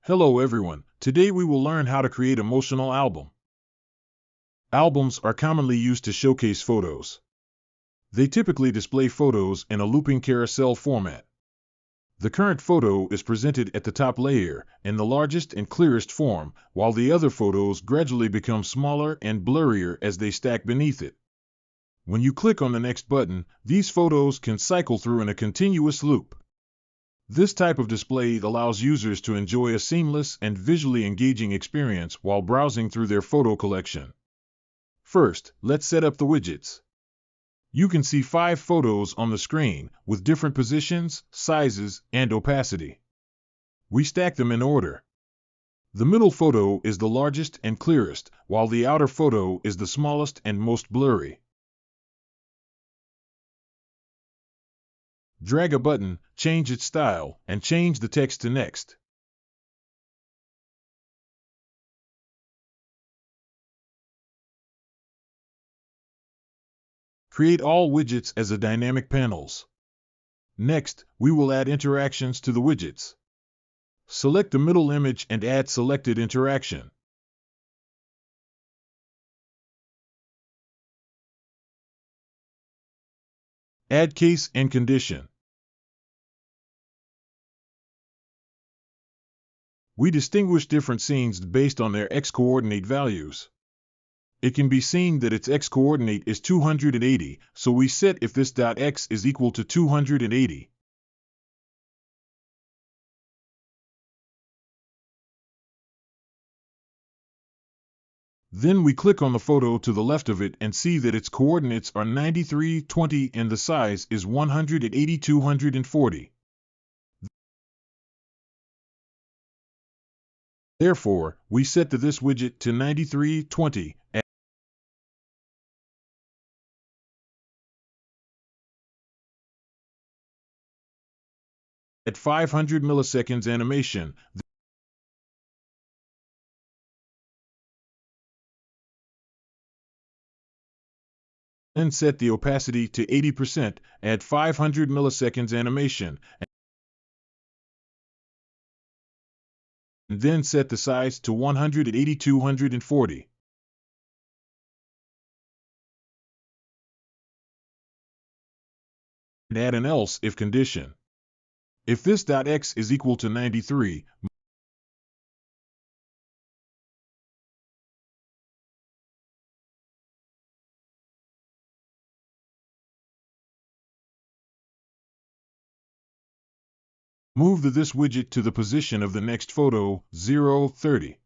Hello everyone, today we will learn how to create emotional album. Albums are commonly used to showcase photos. They typically display photos in a looping carousel format. The current photo is presented at the top layer in the largest and clearest form, while the other photos gradually become smaller and blurrier as they stack beneath it. When you click on the next button, these photos can cycle through in a continuous loop. This type of display allows users to enjoy a seamless and visually engaging experience while browsing through their photo collection. First, let's set up the widgets. You can see 5 photos on the screen, with different positions, sizes, and opacity. We stack them in order. The middle photo is the largest and clearest, while the outer photo is the smallest and most blurry. Drag a button, change its style, and change the text to next. Create all widgets as a dynamic panels. Next, we will add interactions to the widgets. Select the middle image and add selected interaction. Add case and condition. We distinguish different scenes based on their x-coordinate values. It can be seen that its x-coordinate is 280, so we set if this .x is equal to 280. Then we click on the photo to the left of it and see that its coordinates are 93, 20 and the size is 180, 240. Therefore, we set this widget to 93, 20 at 500 milliseconds animation. Then set the opacity to 80% at 500 milliseconds animation. And then set the size to 180, 240. And add an else if condition. If this .x is equal to 93, move this widget to the position of the next photo, 0, 30.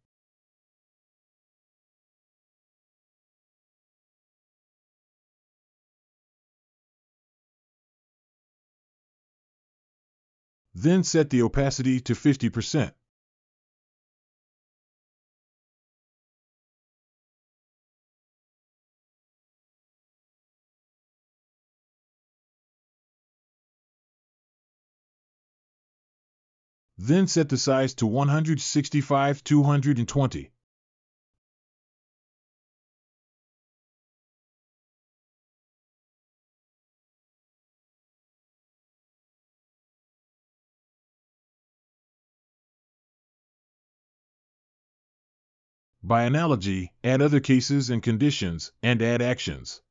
Then set the opacity to 50%. Then set the size to 165, 220. By analogy, add other cases and conditions, and add actions.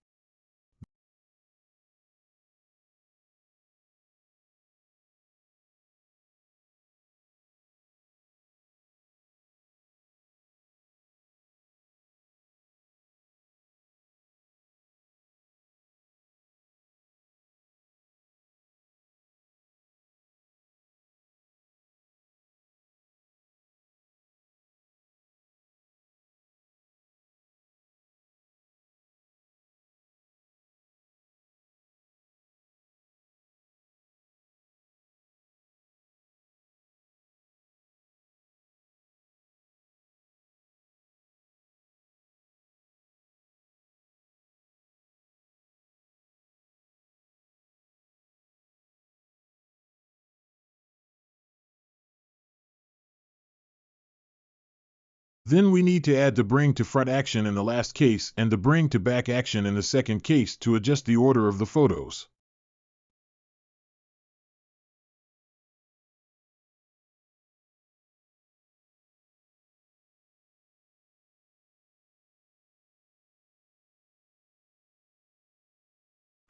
Then we need to add the bring to front action in the last case and the bring to back action in the second case to adjust the order of the photos.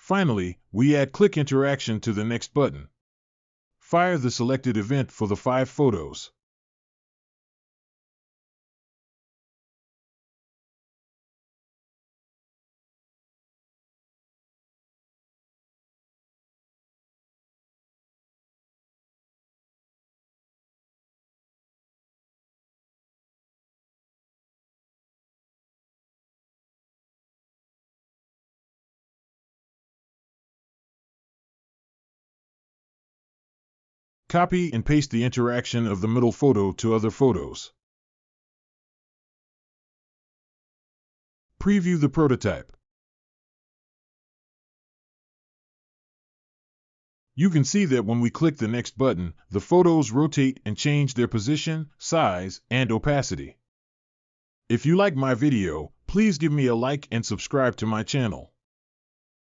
Finally, we add click interaction to the next button. Fire the selected event for the 5 photos. Copy and paste the interaction of the middle photo to other photos. Preview the prototype. You can see that when we click the next button, the photos rotate and change their position, size, and opacity. If you like my video, please give me a like and subscribe to my channel.